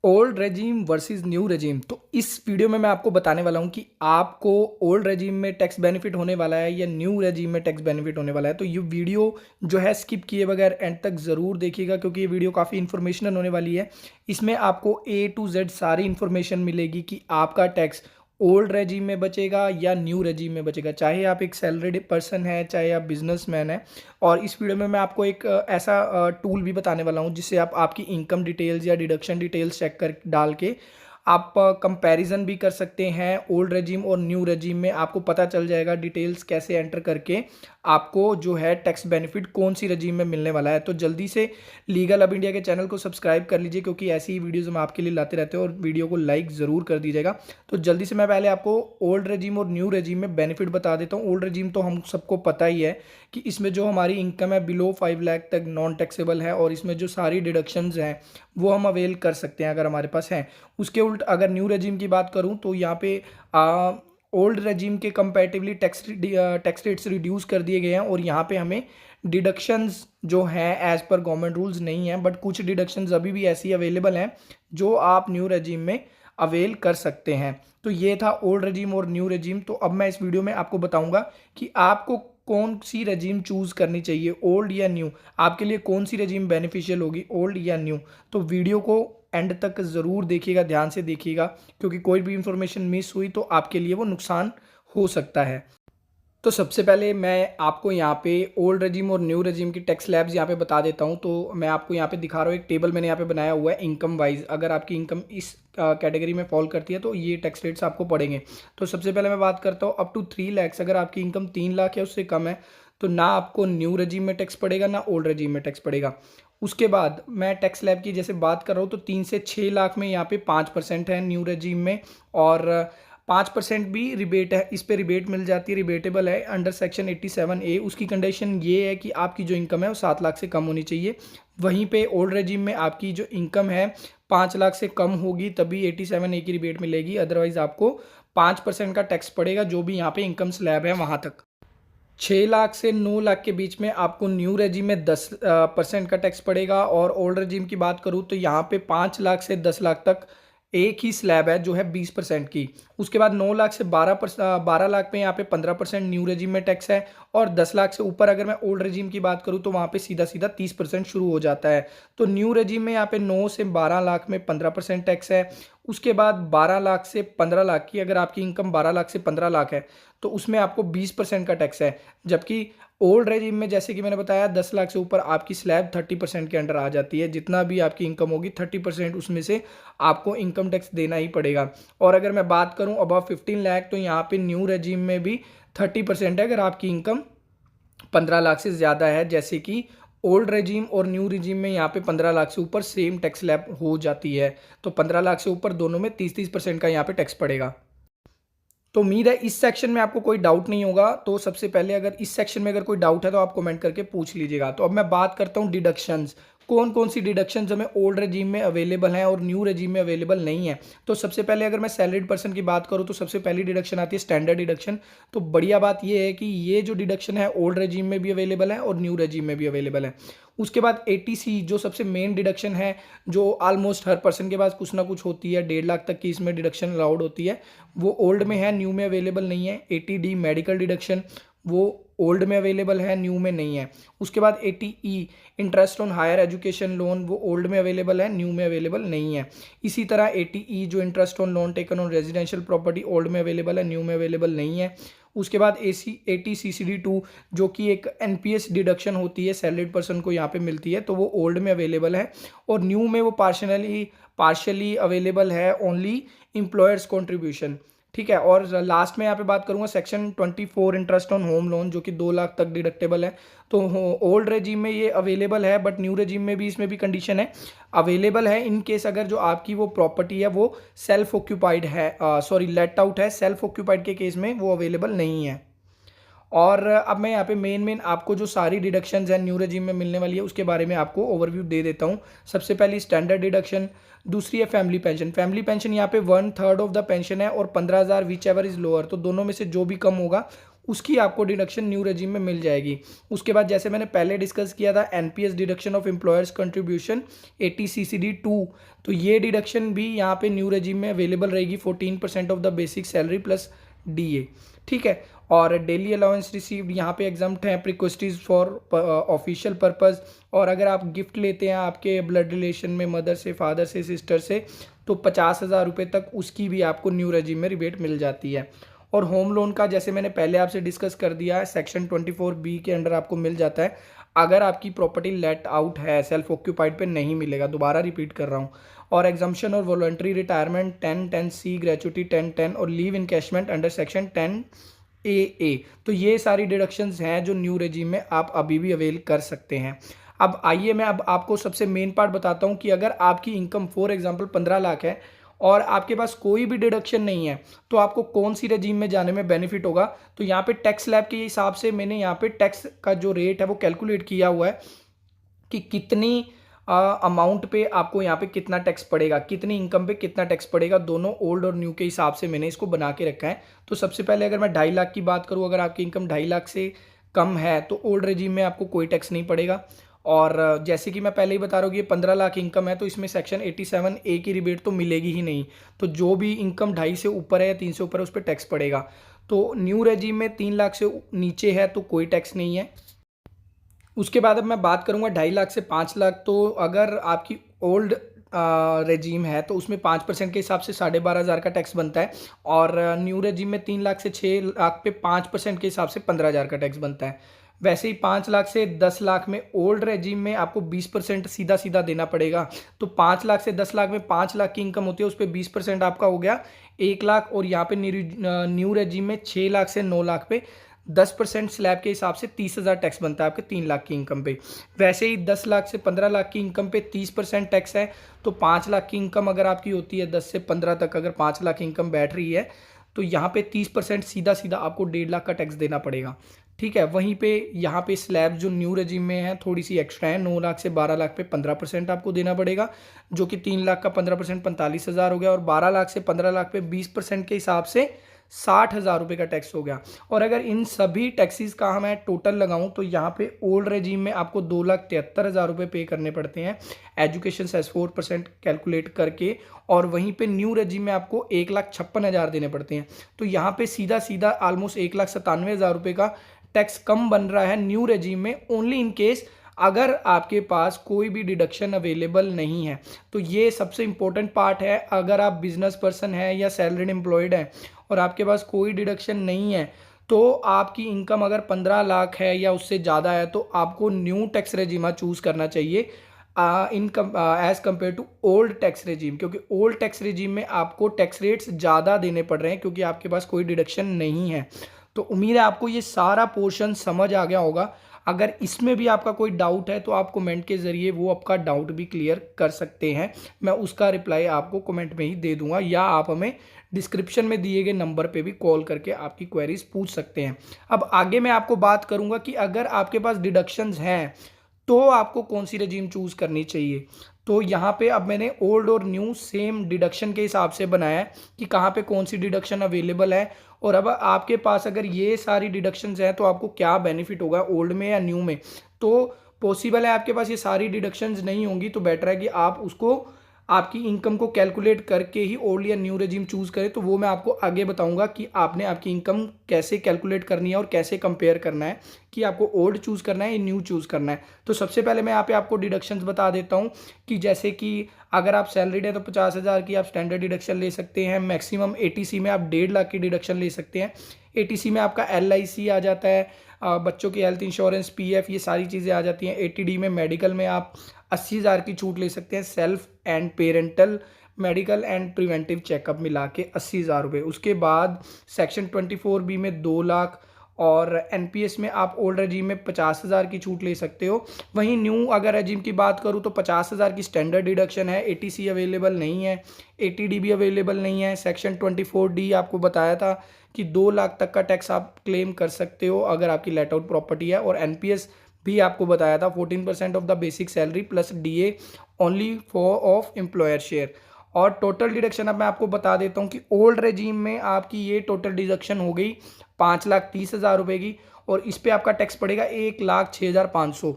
Old regime versus new regime. तो इस video में मैं आपको बताने वाला हूं कि आपको ओल्ड रेजीम में टैक्स बेनिफिट होने वाला है या न्यू रेजीम में टैक्स बेनिफिट होने वाला है। तो ये वीडियो जो है स्किप किए बगैर एंड तक ज़रूर देखिएगा, क्योंकि ये वीडियो काफ़ी इन्फॉर्मेशनल होने वाली है। इसमें आपको ए टू जेड सारी इन्फॉर्मेशन मिलेगी कि आपका टैक्स ओल्ड रेजीम में बचेगा या न्यू रेजीम में बचेगा, चाहे आप एक सैलरीड पर्सन है चाहे आप बिजनेसमैन है। और इस वीडियो में मैं आपको एक ऐसा टूल भी बताने वाला हूँ जिससे आप आपकी इनकम डिटेल्स या डिडक्शन डिटेल्स चेक कर डाल के आप कंपैरिजन भी कर सकते हैं। ओल्ड रेजीम और न्यू रेजीम में आपको पता चल जाएगा डिटेल्स कैसे एंटर करके आपको जो है टैक्स बेनिफिट कौन सी रेजीम में मिलने वाला है। तो जल्दी से लीगल अब इंडिया के चैनल को सब्सक्राइब कर लीजिए, क्योंकि ऐसी ही वीडियोज़ हम आपके लिए लाते रहते हैं, और वीडियो को लाइक ज़रूर कर दीजिएगा। तो जल्दी से मैं पहले आपको ओल्ड रेजीम और न्यू रेजीम में बेनिफिट बता देता हूँ। ओल्ड रेजीम तो हम सबको पता ही है कि इसमें जो हमारी इनकम है बिलो 5 लाख तक नॉन टैक्सेबल है, और इसमें जो सारी डिडक्शंस हैं वो हम अवेल कर सकते हैं अगर हमारे पास हैं। उसके उल्ट अगर न्यू रेजीम की बात करूं तो यहाँ पे ओल्ड रेजीम के कंपैरेटिवली टैक्स रेट्स रिड्यूस कर दिए गए हैं, और यहाँ पे हमें डिडक्शंस जो हैं एज पर गवर्नमेंट रूल्स नहीं हैं, बट कुछ डिडक्शंस अभी भी ऐसी अवेलेबल हैं जो आप न्यू रेजीम में अवेल कर सकते हैं। तो ये था ओल्ड रेजीम और न्यू रेजीम। तो अब मैं इस वीडियो में आपको बताऊंगा कि आपको कौन सी रेजीम चूज़ करनी चाहिए, ओल्ड या न्यू। आपके लिए कौन सी रेजीम बेनिफिशियल होगी, ओल्ड या न्यू। तो वीडियो को एंड तक ज़रूर देखिएगा, ध्यान से देखिएगा, क्योंकि कोई भी इंफॉर्मेशन मिस हुई तो आपके लिए वो नुकसान हो सकता है। तो सबसे पहले मैं आपको यहाँ पे ओल्ड रेजीम और न्यू रेजीम की टैक्स स्लैब्स यहाँ पे बता देता हूँ। तो मैं आपको यहाँ पे दिखा रहा हूँ, एक टेबल मैंने यहाँ पे बनाया हुआ है इनकम वाइज। अगर आपकी इनकम इस कैटेगरी में फॉल करती है तो ये टैक्स रेट्स आपको पड़ेंगे। तो सबसे पहले मैं बात करता हूँ अप टू 3 लैक्स। अगर आपकी इनकम 3 लाख है उससे कम है तो ना आपको न्यू रेजीम में टैक्स पड़ेगा ना ओल्ड रेजीम में टैक्स पड़ेगा। उसके बाद मैं टैक्स स्लैब की जैसे बात कर रहा हूँ तो 3 से 6 लाख में यहाँ पे 5% है न्यू रेजीम में, और 5% भी रिबेट है, इस पे रिबेट मिल जाती है, रिबेटेबल है अंडर सेक्शन 87A। उसकी कंडीशन ये है कि आपकी जो इनकम है वो 7 लाख से कम होनी चाहिए। वहीं पे ओल्ड रेजिम में आपकी जो इनकम है 5 लाख से कम होगी तभी 87A की रिबेट मिलेगी, अदरवाइज आपको 5% का टैक्स पड़ेगा जो भी यहाँ पे इनकम स्लैब है वहाँ तक। 6 लाख से 9 लाख के बीच में आपको न्यू रेजिम में 10% का टैक्स पड़ेगा, और ओल्ड रेजिम की बात करूँ तो यहाँ पे 5 लाख से 10 लाख तक एक ही स्लैब है जो है 20% की। उसके बाद 9 लाख से 12 लाख में यहाँ पे 15% न्यू रेजिम में टैक्स है, और 10 लाख से ऊपर अगर मैं ओल्ड रेजिम की बात करूँ तो वहाँ पे सीधा सीधा 30% शुरू हो जाता है। तो न्यू रेजिम में यहाँ पे 9 से 12 लाख में 15% टैक्स है। उसके बाद 12 लाख से 15 लाख की, अगर आपकी इनकम 12 लाख से 15 लाख है तो उसमें आपको 20% का टैक्स है। जबकि ओल्ड रेजिम में जैसे कि मैंने बताया 10 लाख से ऊपर आपकी स्लैब 30% के अंडर आ जाती है। जितना भी आपकी इनकम होगी 30% उसमें से आपको इनकम टैक्स देना ही पड़ेगा। और अगर मैं बात करूं अबव 15 लाख तो यहाँ पे न्यू रेजिम में भी 30% है अगर आपकी इनकम 15 लाख से ज़्यादा है। जैसे कि ओल्ड रेजिम और न्यू रेजिम में यहाँ पे 15 लाख से ऊपर सेम टैक्स स्लैब हो जाती है। तो 15 लाख से ऊपर दोनों में 30-30% का यहाँ पे टैक्स पड़ेगा। तो उम्मीद है इस सेक्शन में आपको कोई डाउट नहीं होगा। तो सबसे पहले अगर इस सेक्शन में अगर कोई डाउट है तो आप कमेंट करके पूछ लीजिएगा। तो अब मैं बात करता हूँ डिडक्शंस, कौन कौन सी डिडक्शंस हमें ओल्ड रेजीम में अवेलेबल हैं और न्यू रेजीम में अवेलेबल नहीं है। तो सबसे पहले अगर मैं सैलरीड पर्सन की बात करूँ तो सबसे पहली डिडक्शन आती है स्टैंडर्ड डिडक्शन। तो बढ़िया बात यह है कि ये जो डिडक्शन है ओल्ड रेजीम में भी अवेलेबल है और न्यू रेजीम में भी अवेलेबल है। उसके बाद एटीसी जो सबसे मेन डिडक्शन है, जो ऑलमोस्ट हर पर्सन के पास कुछ ना कुछ होती है, 1.5 लाख तक की इसमें डिडक्शन अलाउड होती है, वो ओल्ड में है न्यू में अवेलेबल नहीं है। 80D मेडिकल डिडक्शन वो ओल्ड में अवेलेबल है न्यू में नहीं है। उसके बाद 80E interest on higher education loan वो ओल्ड में अवेलेबल है न्यू में अवेलेबल नहीं है। इसी तरह 80E जो interest on loan taken on residential property old में अवेलेबल है न्यू में अवेलेबल नहीं है। उसके बाद 80CCD2 जो कि एक NPS डिडक्शन होती है सैलरीड पर्सन को यहाँ पे मिलती है, तो वो ओल्ड में अवेलेबल है, और न्यू में वो पार्शली अवेलेबल है ओनली एम्प्लॉयर्स कॉन्ट्रीब्यूशन। ठीक है। और लास्ट में यहाँ पे बात करूंगा section 24 interest on home loan जो कि 2 लाख तक डिडक्टेबल है। तो ओल्ड रेजीम में ये अवेलेबल है, बट न्यू रेजीम में भी इसमें भी कंडीशन है, अवेलेबल है इन केस अगर जो आपकी वो प्रॉपर्टी है वो सेल्फ ऑक्यूपाइड है, सॉरी लेट आउट है, सेल्फ ऑक्यूपाइड के केस में वो अवेलेबल नहीं है। और अब मैं यहाँ पे मेन आपको जो सारी डिडक्शंस हैं न्यू रेजिम में मिलने वाली है उसके बारे में आपको ओवरव्यू दे देता हूँ। सबसे पहली स्टैंडर्ड डिडक्शन, दूसरी है फैमिली पेंशन। फैमिली पेंशन यहाँ पे 1/3 ऑफ द पेंशन है, और 15,000 विच एवर इज लोअर, तो दोनों में से जो भी कम होगा उसकी आपको डिडक्शन न्यू रेजिम में मिल जाएगी। उसके बाद जैसे मैंने पहले डिस्कस किया था NPS deduction of employers contribution 80CCD2, तो ये डिडक्शन भी यहाँ पे न्यू रेजिम में अवेलेबल रहेगी 14% of the basic salary plus DA. ठीक है। और डेली अलाउंस रिसीव्ड यहाँ पे एग्जाम्प्ट है प्रिक्वेस्टीज फॉर ऑफिशियल पर्पस। और अगर आप गिफ्ट लेते हैं आपके ब्लड रिलेशन में मदर से, फादर से, सिस्टर से, तो 50,000 रुपये तक उसकी भी आपको न्यू रेजिम में रिबेट मिल जाती है। और होम लोन का जैसे मैंने पहले आपसे डिस्कस कर दिया है, सेक्शन 24B के अंडर आपको मिल जाता है अगर आपकी प्रॉपर्टी लेट आउट है, सेल्फ ऑक्यूपाइड पे नहीं मिलेगा। दोबारा रिपीट कर रहा हूँ। और एग्जाम्पशन और वॉलंटरी रिटायरमेंट 10(10)(c), ग्रेचुटी 10(10) और leave encashment under section 10AA, तो ये सारी डिडक्शंस हैं जो न्यू रेजिम में आप अभी भी अवेल कर सकते हैं। अब आइए मैं अब आपको सबसे मेन पार्ट बताता हूँ कि अगर आपकी इनकम फॉर एग्जांपल 15 लाख है और आपके पास कोई भी डिडक्शन नहीं है तो आपको कौन सी रेजिम में जाने में बेनिफिट होगा। तो यहाँ पे टैक्स स्लैब के हिसाब से मैंने यहाँ पे टैक्स का जो रेट है वो कैलकुलेट किया हुआ है कि कितनी अमाउंट पे आपको यहाँ पे कितना टैक्स पड़ेगा, कितनी इनकम पे कितना टैक्स पड़ेगा, दोनों ओल्ड और न्यू के हिसाब से मैंने इसको बना के रखा है। तो सबसे पहले अगर मैं 2.5 लाख की बात करूँ, अगर आपकी इनकम 2.5 लाख से कम है तो ओल्ड रेजिम में आपको कोई टैक्स नहीं पड़ेगा। और जैसे कि मैं पहले ही बता रहा हूँ कि ये 15 लाख इनकम है तो इसमें सेक्शन 87A की रिबेट तो मिलेगी ही नहीं। तो जो भी इनकम 2.5 से ऊपर है या 3 से ऊपर है उस पर टैक्स पड़ेगा। तो न्यू रेजिम में 3 लाख से नीचे है तो कोई टैक्स नहीं है। उसके बाद अब मैं बात करूंगा 2.5 लाख से 5 लाख। तो अगर आपकी ओल्ड रेजीम है तो उसमें 5% के हिसाब से 12,500 का टैक्स बनता है। और न्यू रेजीम में 3 लाख से 6 लाख पे 5% के हिसाब से 15,000 का टैक्स बनता है। वैसे ही 5 लाख से 10 लाख में ओल्ड रेजीम में आपको 20% सीधा सीधा देना पड़ेगा। तो 5 लाख से 10 लाख में 5 लाख की इनकम होती है, उस पर 20% आपका हो गया 1 लाख। और यहाँ पे न्यू रेजीम में 6 लाख से 9 लाख पे 10% स्लैब के हिसाब से 30,000 टैक्स बनता है आपके 3 लाख की इनकम पे। वैसे ही 10 लाख से 15 लाख की इनकम पे 30% टैक्स है। तो 5 लाख की इनकम अगर आपकी होती है 10 से 15 तक, अगर 5 लाख की इनकम बैठ रही है तो यहाँ पे 30% सीधा सीधा आपको 1.5 लाख का टैक्स देना पड़ेगा। ठीक है। वहीं पे यहाँ पे स्लैब जो न्यू रेजिम में है थोड़ी सी एक्स्ट्रा है, 9 लाख से 12 लाख पे 15% आपको देना पड़ेगा, जो कि 3 लाख का 15% 45,000 हो गया। और 12 लाख से 15 लाख पे 20% के हिसाब से 60,000 रुपये का टैक्स हो गया। और अगर इन सभी टैक्सीज का मैं टोटल लगाऊं तो यहाँ पे ओल्ड रेजीम में आपको 2,73,000 रुपये पे करने पड़ते हैं एजुकेशन सेस 4% कैलकुलेट करके। और वहीं पे न्यू रेजीम में आपको 1,56,000 देने पड़ते हैं। तो यहाँ पे सीधा सीधा ऑलमोस्ट 1,97,000 रुपये का टैक्स कम बन रहा है न्यू रेजीम में, ओनली इन केस अगर आपके पास कोई भी डिडक्शन अवेलेबल नहीं है। तो ये सबसे इंपॉर्टेंट पार्ट है। अगर आप बिजनेस पर्सन है या सैलरीड एम्प्लॉयड है और आपके पास कोई डिडक्शन नहीं है तो आपकी इनकम अगर 15 लाख है या उससे ज़्यादा है तो आपको न्यू टैक्स रेजिमा चूज़ करना चाहिए income as compare to old tax regime, क्योंकि ओल्ड टैक्स रेजिम में आपको टैक्स रेट्स ज़्यादा देने पड़ रहे हैं क्योंकि आपके पास कोई डिडक्शन नहीं है। तो उम्मीद है आपको ये सारा पोर्शन समझ आ गया होगा। अगर इसमें भी आपका कोई डाउट है तो आप कमेंट के ज़रिए वो आपका डाउट भी क्लियर कर सकते हैं, मैं उसका रिप्लाई आपको कमेंट में ही दे दूंगा, या आप हमें डिस्क्रिप्शन में दिए गए नंबर पे भी कॉल करके आपकी क्वेरीज पूछ सकते हैं। अब आगे मैं आपको बात करूंगा कि अगर आपके पास डिडक्शंस हैं तो आपको कौन सी रेजीम चूज़ करनी चाहिए। तो यहाँ पे अब मैंने ओल्ड और न्यू सेम डिडक्शन के हिसाब से बनाया है कि कहाँ पे कौन सी डिडक्शन अवेलेबल है। और अब आपके पास अगर ये सारी डिडक्शंस हैं तो आपको क्या बेनिफिट होगा ओल्ड में या न्यू में। तो पॉसिबल है आपके पास ये सारी डिडक्शंस नहीं होंगी तो बेटर है कि आप उसको आपकी इनकम को कैलकुलेट करके ही ओल्ड या न्यू रेजिम चूज़ करें। तो वो मैं आपको आगे बताऊंगा कि आपने आपकी इनकम कैसे कैलकुलेट करनी है और कैसे कंपेयर करना है कि आपको ओल्ड चूज़ करना है या न्यू चूज़ करना है। तो सबसे पहले मैं यहाँ पे आपको डिडक्शंस बता देता हूँ कि जैसे कि अगर आप सैलरीड है तो 50,000 की आप स्टैंडर्ड डिडक्शन ले सकते हैं। मैक्सिमम एटीसी में आप 1.5 लाख की डिडक्शन ले सकते हैं। एटीसी में आपका LIC आ जाता है, बच्चों की हेल्थ इंश्योरेंस, PF, ये सारी चीज़ें आ जाती हैं। ATD में मेडिकल में आप 80,000 की छूट ले सकते हैं। Self and parental medical and preventive checkup मिला के 80,000 रुपये। उसके बाद सेक्शन 24B में 2 लाख। और NPS में आप ओल्ड रेजीम में 50,000 की छूट ले सकते हो। वहीं न्यू अगर रेजीम की बात करूँ तो 50,000 की स्टैंडर्ड डिडक्शन है। ATC अवेलेबल नहीं है, ATD भी अवेलेबल नहीं है। सेक्शन 24D आपको बताया था कि 2 लाख तक का टैक्स आप क्लेम कर सकते हो अगर आपकी लेट आउट प्रॉपर्टी है। और NPS भी आपको बताया था 14% of the basic salary plus DA only for of employer share. और टोटल डिडक्शन अब मैं आपको बता देता हूँ कि ओल्ड रेजीम में आपकी ये टोटल डिडक्शन हो गई 5,30,000 रुपये की, और इस पे आपका टैक्स पड़ेगा 1,06,500।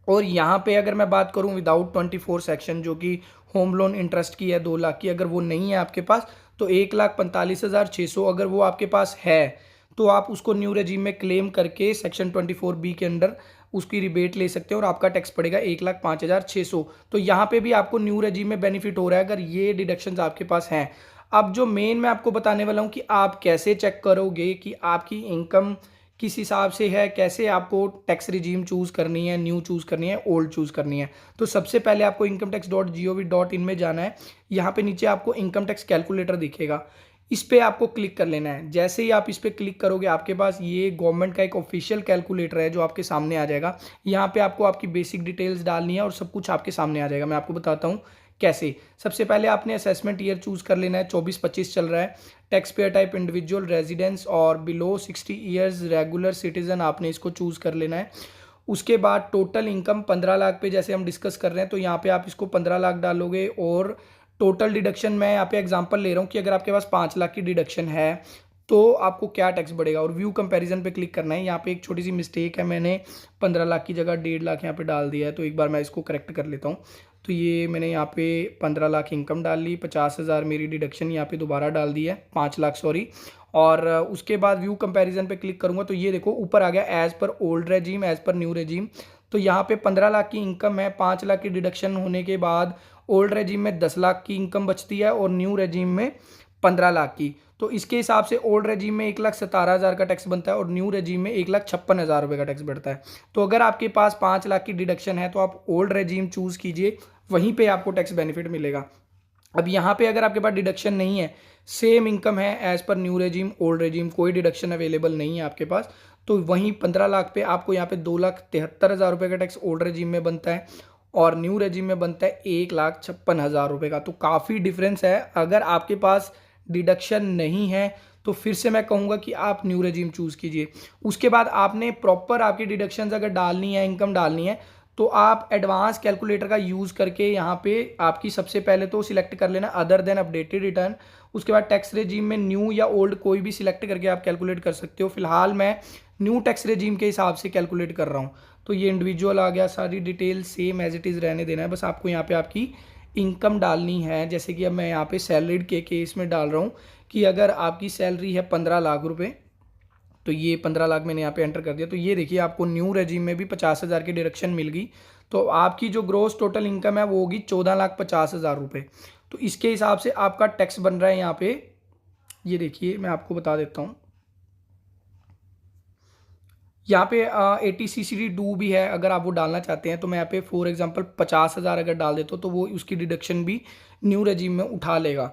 और यहाँ पे अगर मैं बात करूँ विदाउट 24 सेक्शन, जो कि होम लोन इंटरेस्ट की है 2 लाख की, अगर वो नहीं है आपके पास तो 1,45,600 अगर वो आपके पास है तो आप उसको न्यू रेजीम में क्लेम करके सेक्शन 24B के अंडर उसकी रिबेट ले सकते हैं और आपका टैक्स पड़ेगा 1,05,600। तो यहाँ पे भी आपको न्यू रेजीम में बेनिफिट हो रहा है अगर ये डिडक्शंस आपके पास हैं। अब जो मेन मैं आपको बताने वाला हूँ कि आप कैसे चेक करोगे कि आपकी इनकम किस हिसाब से है, कैसे आपको टैक्स रिजीम चूज़ करनी है, न्यू चूज़ करनी है, ओल्ड चूज़ करनी है। तो सबसे पहले आपको incometax.gov.in में जाना है। यहाँ पे नीचे आपको इनकम टैक्स कैलकुलेटर दिखेगा, इस पे आपको क्लिक कर लेना है। जैसे ही आप इस पे क्लिक करोगे आपके पास ये गवर्नमेंट का एक ऑफिशियल कैलकुलेटर है जो आपके सामने आ जाएगा। यहाँ पे आपको आपकी बेसिक डिटेल्स डालनी है और सब कुछ आपके सामने आ जाएगा। मैं आपको बताता हूँ कैसे। सबसे पहले आपने असेसमेंट ईयर चूज़ कर लेना है, 24-25 चल रहा है। Tax payer type individual, residence और बिलो 60 ईयर्स रेगुलर सिटीजन, आपने इसको चूज़ कर लेना है। उसके बाद टोटल इनकम 15 लाख पे जैसे हम डिस्कस कर रहे हैं, तो यहाँ पे आप इसको 15 लाख डालोगे। और टोटल डिडक्शन मैं यहाँ पे एग्जांपल ले रहा हूँ कि अगर आपके पास 5 लाख की डिडक्शन है तो आपको क्या टैक्स बढ़ेगा, और व्यू कंपैरिजन पे क्लिक करना है। यहाँ पे एक छोटी सी मिस्टेक है, मैंने 15 लाख की जगह 1.5 लाख यहाँ पे डाल दिया है, तो एक बार मैं इसको करेक्ट कर लेता हूँ। तो ये मैंने यहाँ पे 15 लाख इनकम डाल ली, 50,000 मेरी डिडक्शन यहाँ पे दोबारा डाल दी है, 5 लाख सॉरी। और उसके बाद व्यू कंपैरिजन पे क्लिक करूँगा तो ये देखो ऊपर आ गया as per old regime, as per new regime. तो यहाँ पे 15 लाख की इनकम है, 5 लाख की डिडक्शन होने के बाद ओल्ड रेजीम में 10 लाख की इनकम बचती है और न्यू रेजीम में 15 लाख की। तो इसके हिसाब से ओल्ड रेजीम में 1,17,000 का टैक्स बनता है और न्यू रेजीम में 1,56,000 रुपये का टैक्स बढ़ता है। तो अगर आपके पास 5 लाख की डिडक्शन है तो आप ओल्ड रेजीम चूज़ कीजिए, वहीं पे आपको टैक्स बेनिफिट मिलेगा। अब यहाँ पे अगर आपके पास डिडक्शन नहीं है, सेम इनकम है as per new regime old regime, कोई डिडक्शन अवेलेबल नहीं है आपके पास, तो वहीं 15 लाख पे आपको यहाँ पे 2,73,000 रुपये का टैक्स ओल्ड रेजीम में बनता है और न्यू रेजीम में बनता है 1,56,000 रुपये का। तो काफ़ी डिफरेंस है। अगर आपके पास डिडक्शन नहीं है तो फिर से मैं कहूँगा कि आप न्यू रेजीम चूज़ कीजिए। उसके बाद आपने प्रॉपर आपकी डिडक्शंस अगर डालनी है, इनकम डालनी है, तो आप एडवांस कैलकुलेटर का यूज़ करके यहाँ पे आपकी सबसे पहले तो सिलेक्ट कर लेना अदर देन अपडेटेड रिटर्न। उसके बाद टैक्स रेजीम में न्यू या ओल्ड कोई भी सिलेक्ट करके आप कैलकुलेट कर सकते हो। फिलहाल मैं न्यू टैक्स रेजीम के हिसाब से कैलकुलेट कर रहा हूँ। तो ये इंडिविजुअल आ गया, सारी detail same as it is रहने देना है, बस आपको यहाँ पे आपकी इनकम डालनी है। जैसे कि अब मैं यहाँ पे सैलरीड के केस में डाल रहा हूँ कि अगर आपकी सैलरी है 15 लाख रुपए, तो ये 15 लाख मैंने यहाँ पे एंटर कर दिया। तो ये देखिए आपको न्यू रेजीम में भी 50,000 की डिडक्शन मिल गई, तो आपकी जो ग्रोस टोटल इनकम है वो होगी 14,50,000 रुपये। तो इसके हिसाब से आपका टैक्स बन रहा है यहाँ पे, ये देखिए मैं आपको बता देता हूँ। यहाँ पे 80CCD2 भी है, अगर आप वो डालना चाहते हैं तो मैं यहाँ पे फॉर एग्जांपल 50,000 अगर डाल देता हूँ तो वो उसकी डिडक्शन भी न्यू रेजीम में उठा लेगा।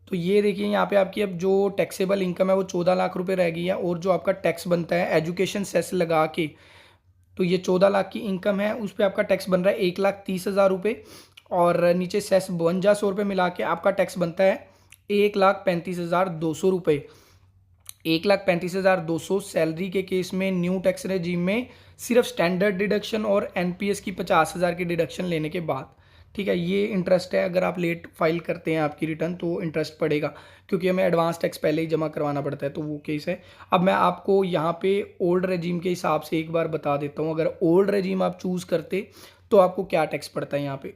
तो ये देखिए यहाँ पे आपकी अब जो टैक्सेबल इनकम है वो 14 लाख रुपए रह गई है, और जो आपका टैक्स बनता है एजुकेशन सेस लगा के, तो ये 14 लाख की इनकम है, उस पर आपका टैक्स बन रहा है 1,30,000 रुपये, और नीचे सेस 5200 रुपये मिला के आपका टैक्स बनता है 1,35,200 रुपये। 1,35,200 सैलरी के केस में न्यू टैक्स रेजीम में सिर्फ स्टैंडर्ड डिडक्शन और एनपीएस की 50,000 की डिडक्शन लेने के बाद, ठीक है। ये इंटरेस्ट है, अगर आप लेट फाइल करते हैं आपकी रिटर्न तो इंटरेस्ट पड़ेगा, क्योंकि हमें एडवांस टैक्स पहले ही जमा करवाना पड़ता है, तो वो केस है। अब मैं आपको यहाँ पे ओल्ड रेजीम के हिसाब से एक बार बता देता हूँ, अगर ओल्ड रेजीम आप चूज़ करते तो आपको क्या टैक्स पड़ता है यहाँ पे।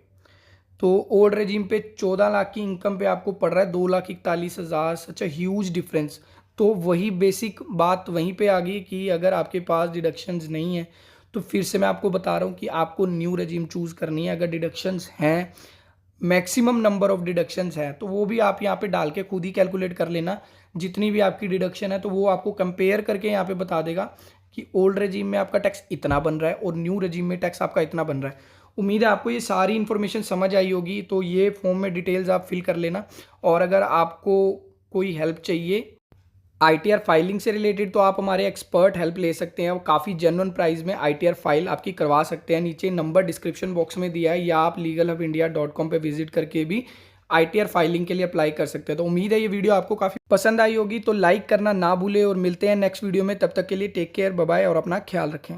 तो ओल्ड रेजीम पे 14 लाख की इनकम पे आपको पड़ रहा है 2,41,000, सच अ ह्यूज डिफरेंस। तो वही बेसिक बात वहीं पे आ गई कि अगर आपके पास डिडक्शंस नहीं है तो फिर से मैं आपको बता रहा हूँ कि आपको न्यू रेजीम चूज़ करनी है। अगर डिडक्शंस हैं, मैक्सिमम नंबर ऑफ डिडक्शंस हैं, तो वो भी आप यहाँ पे डाल के खुद ही कैलकुलेट कर लेना। जितनी भी आपकी डिडक्शन है तो वो आपको कंपेयर करके यहाँ पे बता देगा कि ओल्ड रेजीम में आपका टैक्स इतना बन रहा है और न्यू रेजीम में टैक्स आपका इतना बन रहा है। उम्मीद है आपको ये सारी इन्फॉर्मेशन समझ आई होगी। तो ये फॉर्म में डिटेल्स आप फिल कर लेना, और अगर आपको कोई हेल्प चाहिए आईटीआर फाइलिंग से रिलेटेड तो आप हमारे एक्सपर्ट हेल्प ले सकते हैं। वो काफ़ी जेन्युइन प्राइस में आईटीआर फाइल आपकी करवा सकते हैं। नीचे नंबर डिस्क्रिप्शन बॉक्स में दिया है, या आप legalhubindia.com पे विजिट करके भी आईटीआर फाइलिंग के लिए अप्लाई कर सकते हैं। तो उम्मीद है ये वीडियो आपको काफ़ी पसंद आई होगी, तो लाइक करना ना भूलें और मिलते हैं नेक्स्ट वीडियो में। तब तक के लिए टेक केयर, बाय बाय और अपना ख्याल रखें।